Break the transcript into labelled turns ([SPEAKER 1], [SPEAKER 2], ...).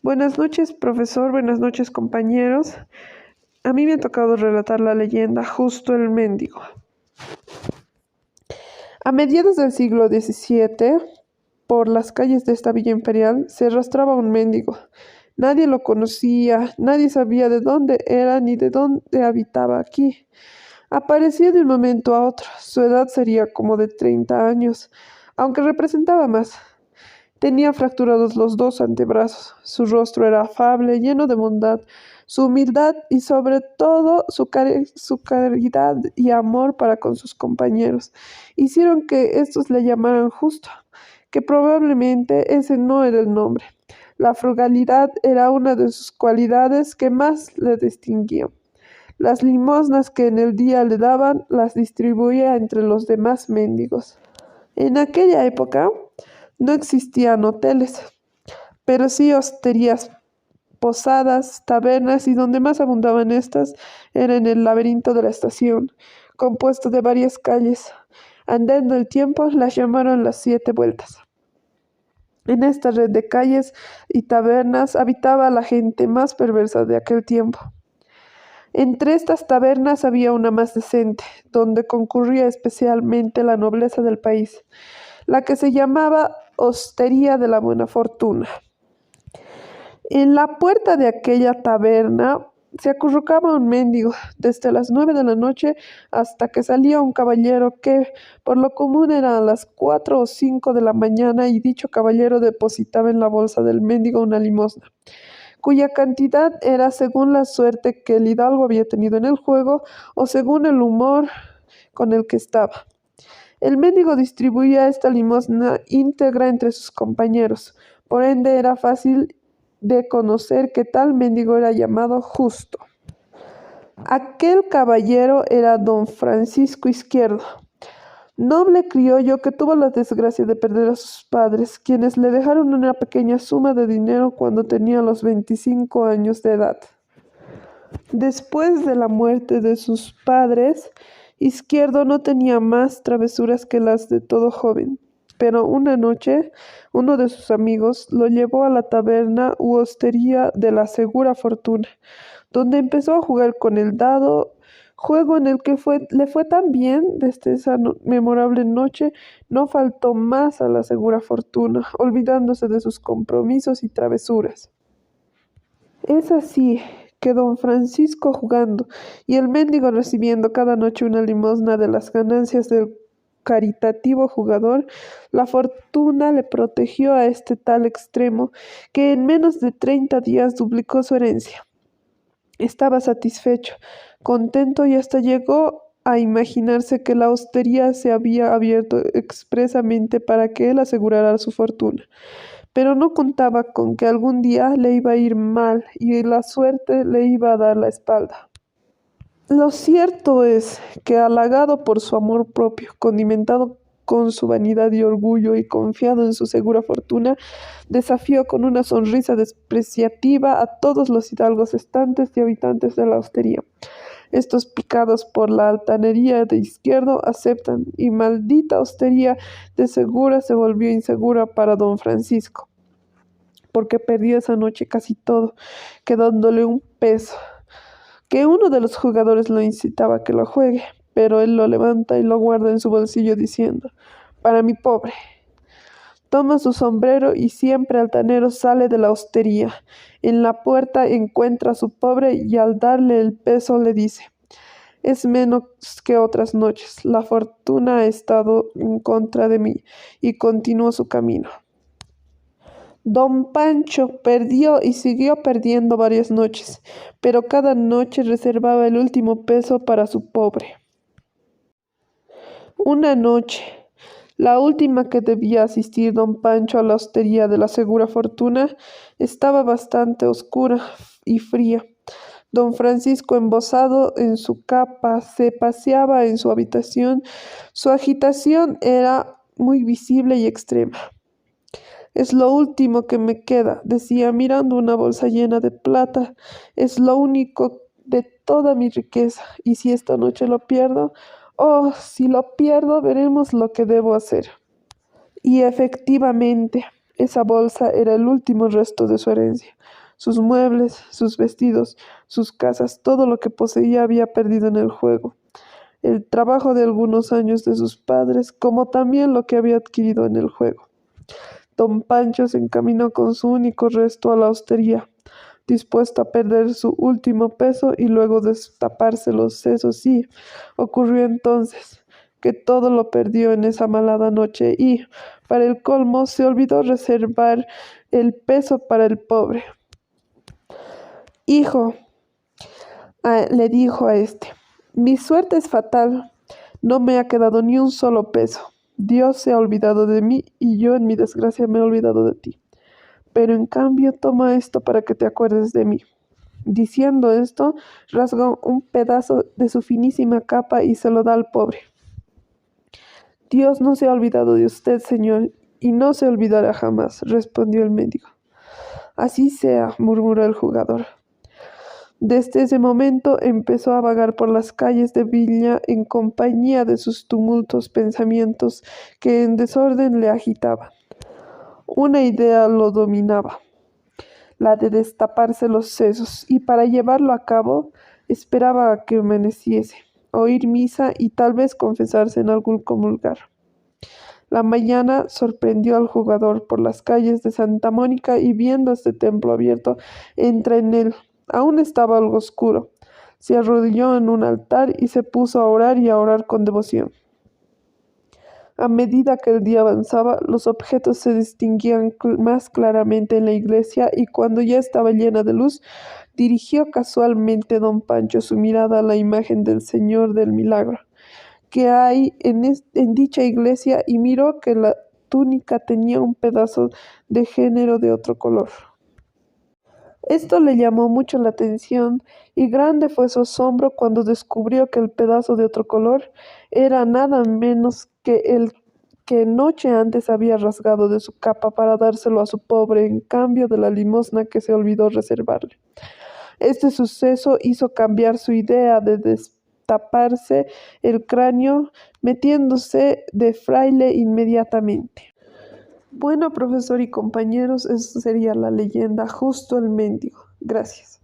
[SPEAKER 1] Buenas noches, profesor. Buenas noches, compañeros. A mí me ha tocado relatar la leyenda Justo el Mendigo. A mediados del siglo XVII, por las calles de esta villa imperial se arrastraba un mendigo. Nadie lo conocía, nadie sabía de dónde era ni de dónde habitaba aquí. Apareció de un momento a otro. Su edad sería como de 30 años, aunque representaba más. Tenía fracturados los dos antebrazos. Su rostro era afable, lleno de bondad. Su humildad y sobre todo su caridad y amor para con sus compañeros hicieron que estos le llamaran Justo, que probablemente ese no era el nombre. La frugalidad era una de sus cualidades que más le distinguían. Las limosnas que en el día le daban las distribuía entre los demás mendigos. En aquella época no existían hoteles, pero sí hosterías, posadas, tabernas, y donde más abundaban estas era en el laberinto de la estación, compuesto de varias calles. Andando el tiempo las llamaron las Siete Vueltas. En esta red de calles y tabernas habitaba la gente más perversa de aquel tiempo. Entre estas tabernas había una más decente, donde concurría especialmente la nobleza del país, la que se llamaba Hostería de la Buena Fortuna. En la puerta de aquella taberna se acurrucaba un mendigo desde las 9 de la noche hasta que salía un caballero que por lo común era a las 4 o 5 de la mañana, y dicho caballero depositaba en la bolsa del mendigo una limosna, cuya cantidad era según la suerte que el hidalgo había tenido en el juego o según el humor con el que estaba. El mendigo distribuía esta limosna íntegra entre sus compañeros, por ende era fácil de conocer que tal mendigo era llamado Justo. Aquel caballero era don Francisco Izquierdo, noble criollo que tuvo la desgracia de perder a sus padres, quienes le dejaron una pequeña suma de dinero cuando tenía los 25 años de edad. Después de la muerte de sus padres, Izquierdo no tenía más travesuras que las de todo joven, pero una noche uno de sus amigos lo llevó a la taberna u hostería de la Segura Fortuna, donde empezó a jugar con el dado, juego en el que le fue tan bien. Desde esa memorable noche no faltó más a la Segura Fortuna, olvidándose de sus compromisos y travesuras. Es así que don Francisco jugando y el mendigo recibiendo cada noche una limosna de las ganancias del caritativo jugador, la fortuna le protegió a este tal extremo que en menos de 30 días duplicó su herencia. Estaba satisfecho, contento, y hasta llegó a imaginarse que la hostería se había abierto expresamente para que él asegurara su fortuna. Pero no contaba con que algún día le iba a ir mal y la suerte le iba a dar la espalda. Lo cierto es que, halagado por su amor propio, condimentado con su vanidad y orgullo y confiado en su segura fortuna, desafió con una sonrisa despreciativa a todos los hidalgos estantes y habitantes de la hostería. Estos, picados por la altanería de Izquierdo, aceptan, y maldita hostería de segura se volvió insegura para don Francisco, porque perdió esa noche casi todo, quedándole un peso, que uno de los jugadores lo incitaba a que lo juegue, pero él lo levanta y lo guarda en su bolsillo diciendo: para mi pobre. Toma su sombrero y siempre altanero sale de la hostería. En la puerta encuentra a su pobre y al darle el peso le dice: es menos que otras noches, la fortuna ha estado en contra de mí, y continuó su camino. Don Pancho perdió y siguió perdiendo varias noches, pero cada noche reservaba el último peso para su pobre. Una noche, la última que debía asistir don Pancho a la hostería de la Segura Fortuna, estaba bastante oscura y fría. Don Francisco, embozado en su capa, se paseaba en su habitación. Su agitación era muy visible y extrema. Es lo último que me queda, decía mirando una bolsa llena de plata. Es lo único de toda mi riqueza. Y si esta noche lo pierdo, oh, si lo pierdo, veremos lo que debo hacer. Y efectivamente, Esa bolsa era el último resto de su herencia. Sus muebles, sus vestidos, sus casas, todo lo que poseía había perdido en el juego. El trabajo de algunos años de sus padres, como también lo que había adquirido en el juego. Don Pancho se encaminó con su único resto a la hostería, dispuesto a perder su último peso y luego destaparse los sesos, y ocurrió entonces que todo lo perdió en esa malada noche y, para el colmo, se olvidó reservar el peso para el pobre. Hijo, le dijo a este, mi suerte es fatal, no me ha quedado ni un solo peso. Dios se ha olvidado de mí y yo en mi desgracia me he olvidado de ti. Pero en cambio toma esto para que te acuerdes de mí. Diciendo esto, rasgó un pedazo de su finísima capa y se lo da al pobre. Dios no se ha olvidado de usted, señor, y no se olvidará jamás, respondió el médico. Así sea, murmuró el jugador. Desde ese momento empezó a vagar por las calles de Viña en compañía de sus tumultuosos pensamientos que en desorden le agitaban. Una idea lo dominaba, la de destaparse los sesos, y para llevarlo a cabo esperaba a que amaneciese, oír misa y tal vez confesarse en algún comulgar. La mañana sorprendió al jugador por las calles de Santa Mónica y viendo este templo abierto, entra en él. Aún estaba algo oscuro. Se arrodilló en un altar y se puso a orar y a orar con devoción. A medida que el día avanzaba, los objetos se distinguían más claramente en la iglesia y cuando ya estaba llena de luz, dirigió casualmente don Pancho su mirada a la imagen del Señor del Milagro que hay en dicha iglesia y miró que la túnica tenía un pedazo de género de otro color. Esto le llamó mucho la atención y grande fue su asombro cuando descubrió que el pedazo de otro color era nada menos que el que noche antes había rasgado de su capa para dárselo a su pobre en cambio de la limosna que se olvidó reservarle. Este suceso hizo cambiar su idea de destaparse el cráneo metiéndose de fraile inmediatamente. Bueno, profesor y compañeros, eso sería la leyenda Justo el Mendigo. Gracias.